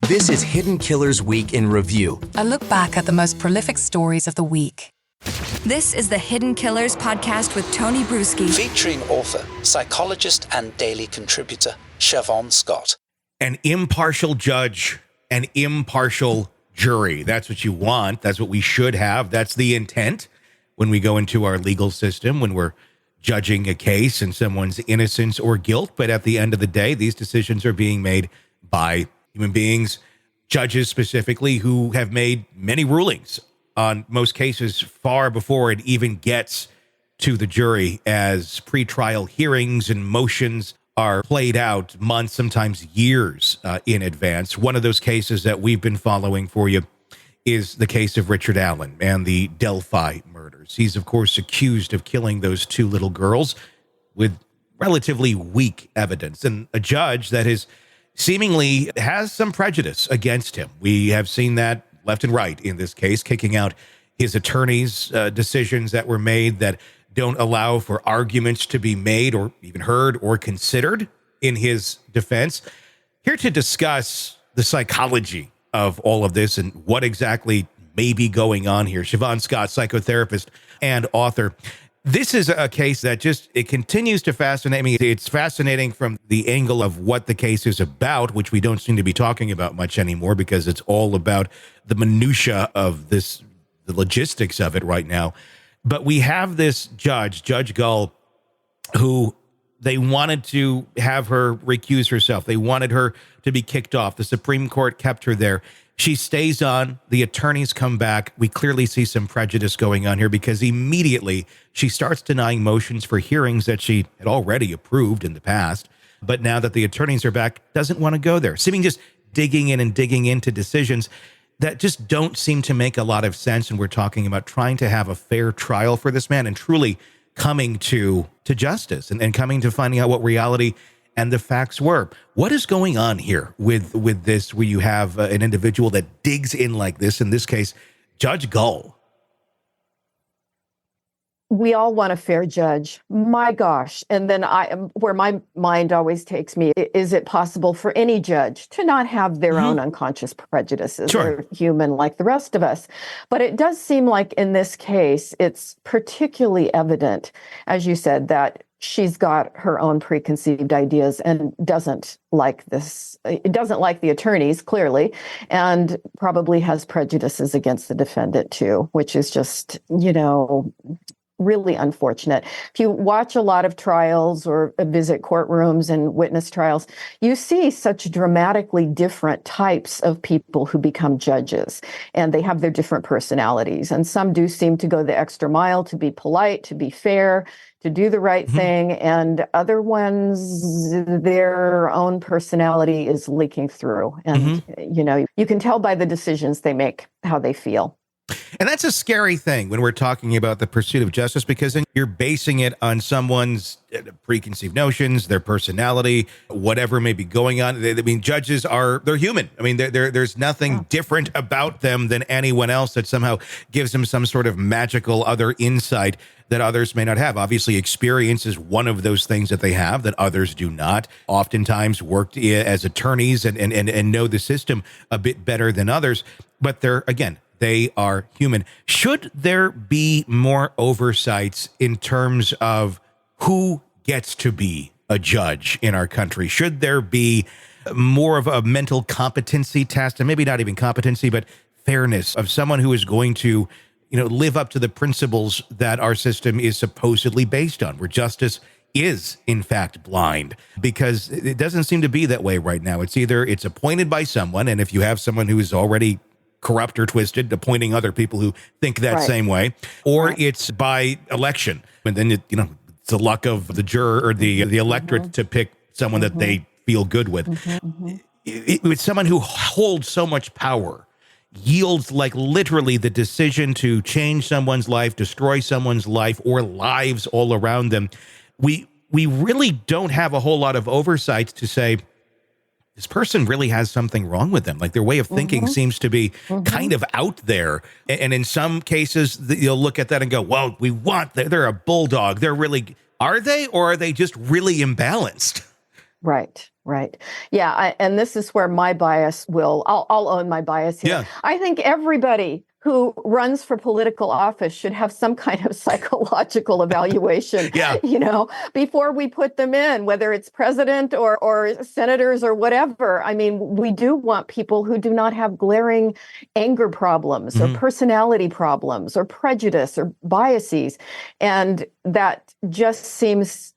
This is Hidden Killers Week in Review. A look back at the most prolific stories of the week. This is the Hidden Killers podcast with Tony Brueski. Featuring author, psychologist, and daily contributor, Siobhan Scott. An impartial judge, an impartial jury. That's what you want. That's what we should have. That's the intent when we go into our legal system, when we're judging a case and someone's innocence or guilt. But at the end of the day, these decisions are being made by human beings, judges specifically, who have made many rulings on most cases far before it even gets to the jury, as pretrial hearings and motions are played out months, sometimes years in advance. One of those cases that we've been following for you is the case of Richard Allen and the Delphi murders. He's, of course, accused of killing those two little girls with relatively weak evidence, and a judge that is seemingly has some prejudice against him. We have seen that left and right in this case, kicking out his attorney's decisions that were made that don't allow for arguments to be made or even heard or considered in his defense. Here to discuss the psychology of all of this and what exactly may be going on here, Siobhan Scott, psychotherapist and author. This is a case that it continues to fascinate me. It's fascinating from the angle of what the case is about, which we don't seem to be talking about much anymore because it's all about the minutia of this, the logistics of it right now. But we have this judge, Judge Gull, who they wanted to have her recuse herself. They wanted her to be kicked off. The Supreme Court kept her there. She stays on. The attorneys come back. We clearly see some prejudice going on here because immediately she starts denying motions for hearings that she had already approved in the past. But now that the attorneys are back, doesn't want to go there, seeming just digging in and digging into decisions that just don't seem to make a lot of sense. And we're talking about trying to have a fair trial for this man and truly coming to justice and coming to finding out what reality and the facts were. What is going on here with this, where you have an individual that digs in like this, in this case, Judge Gull? We all want a fair judge. My gosh. And then where my mind always takes me, is it possible for any judge to not have their own unconscious prejudices? Sure. They're human like the rest of us. But it does seem like in this case, it's particularly evident, as you said, that she's got her own preconceived ideas and doesn't like this. It doesn't like the attorneys, clearly, and probably has prejudices against the defendant too, which is just, really unfortunate. If you watch a lot of trials or visit courtrooms and witness trials, you see such dramatically different types of people who become judges, and they have their different personalities. And some do seem to go the extra mile to be polite, to be fair, to do the right thing. And other ones, their own personality is leaking through. And, you can tell by the decisions they make how they feel. And that's a scary thing when we're talking about the pursuit of justice, because then you're basing it on someone's preconceived notions, their personality, whatever may be going on. Judges they're human. There's nothing different about them than anyone else that somehow gives them some sort of magical other insight that others may not have. Obviously, experience is one of those things that they have that others do not. Oftentimes worked as attorneys and know the system a bit better than others. But they are human. Should there be more oversights in terms of who gets to be a judge in our country? Should there be more of a mental competency test, and maybe not even competency, but fairness of someone who is going to, live up to the principles that our system is supposedly based on, where justice is in fact blind? Because it doesn't seem to be that way right now. It's appointed by someone, and if you have someone who is already corrupt or twisted, appointing other people who think that same way, or it's by election. And then, it's the luck of the juror or the electorate to pick someone that they feel good with. It's someone who holds so much power, yields like literally the decision to change someone's life, destroy someone's life, or lives all around them. We really don't have a whole lot of oversight to say, this person really has something wrong with them. Like their way of thinking seems to be kind of out there. And in some cases, you'll look at that and go, well, they're a bulldog. Are they, or are they just really imbalanced? Right. Right. Yeah. And this is where my bias I'll own my bias here. Yeah. I think everybody who runs for political office should have some kind of psychological evaluation, Yeah. before we put them in, whether it's president or senators or whatever. I mean, we do want people who do not have glaring anger problems or personality problems or prejudice or biases. And that just seems,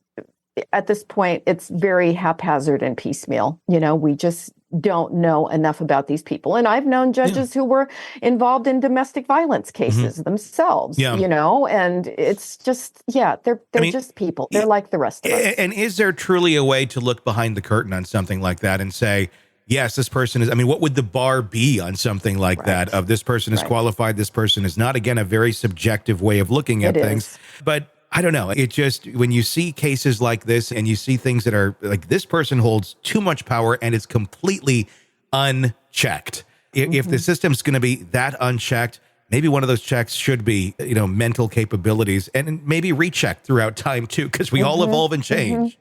at this point, it's very haphazard and piecemeal. We just don't know enough about these people. And I've known judges who were involved in domestic violence cases themselves, and it's just, they're just people. They're like the rest of us. And is there truly a way to look behind the curtain on something like that and say, yes, this person is, what would the bar be on something like that? Of this person is qualified, this person is not? Again, a very subjective way of looking at things. But I don't know. It just, when you see cases like this and you see things that are like, this person holds too much power and it's completely unchecked. If the system's going to be that unchecked, maybe one of those checks should be, mental capabilities, and maybe rechecked throughout time too, because we all evolve and change.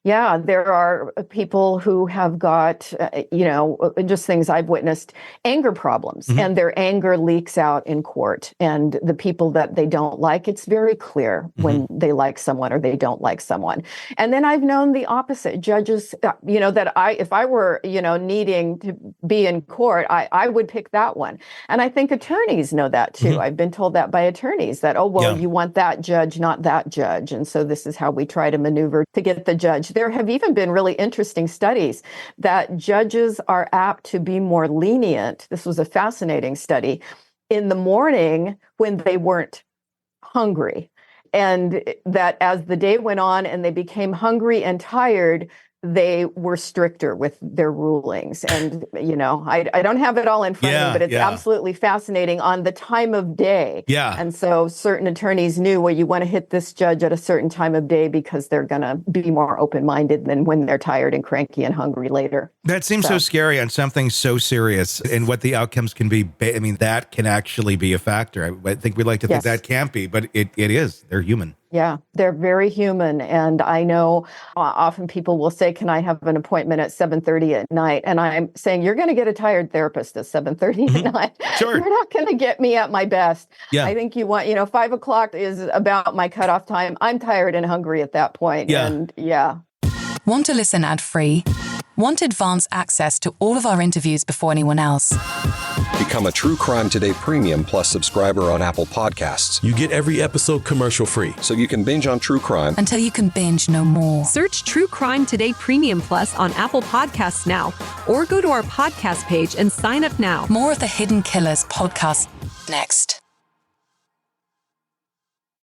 Yeah, there are people who have got, just things I've witnessed, anger problems, and their anger leaks out in court. And the people that they don't like, it's very clear when they like someone or they don't like someone. And then I've known the opposite. Judges, that if I were, needing to be in court, I would pick that one. And I think attorneys know that too. I've been told that by attorneys that, you want that judge, not that judge. And so this is how we try to maneuver to get the judge. There have even been really interesting studies that judges are apt to be more lenient. This was a fascinating study in the morning when they weren't hungry. And that as the day went on and they became hungry and tired, they were stricter with their rulings. And, I don't have it all in front of me, but it's absolutely fascinating on the time of day. Yeah. And so certain attorneys knew, you want to hit this judge at a certain time of day because they're going to be more open-minded than when they're tired and cranky and hungry later. That seems so scary on something so serious, and what the outcomes can be. That can actually be a factor. I think we like to think that can't be, but it is. They're human. Yeah, they're very human. And I know often people will say, can I have an appointment at 7:30 at night? And I'm saying, you're going to get a tired therapist at 7:30 at night. Sure. You're not going to get me at my best. Yeah. I think you want, 5 o'clock is about my cutoff time. I'm tired and hungry at that point. Yeah. And Want to listen ad-free? Want advanced access to all of our interviews before anyone else? Become a True Crime Today Premium Plus subscriber on Apple Podcasts. You get every episode commercial-free, so you can binge on true crime until you can binge no more. Search True Crime Today Premium Plus on Apple Podcasts now, or go to our podcast page and sign up now. More of the Hidden Killers podcast next.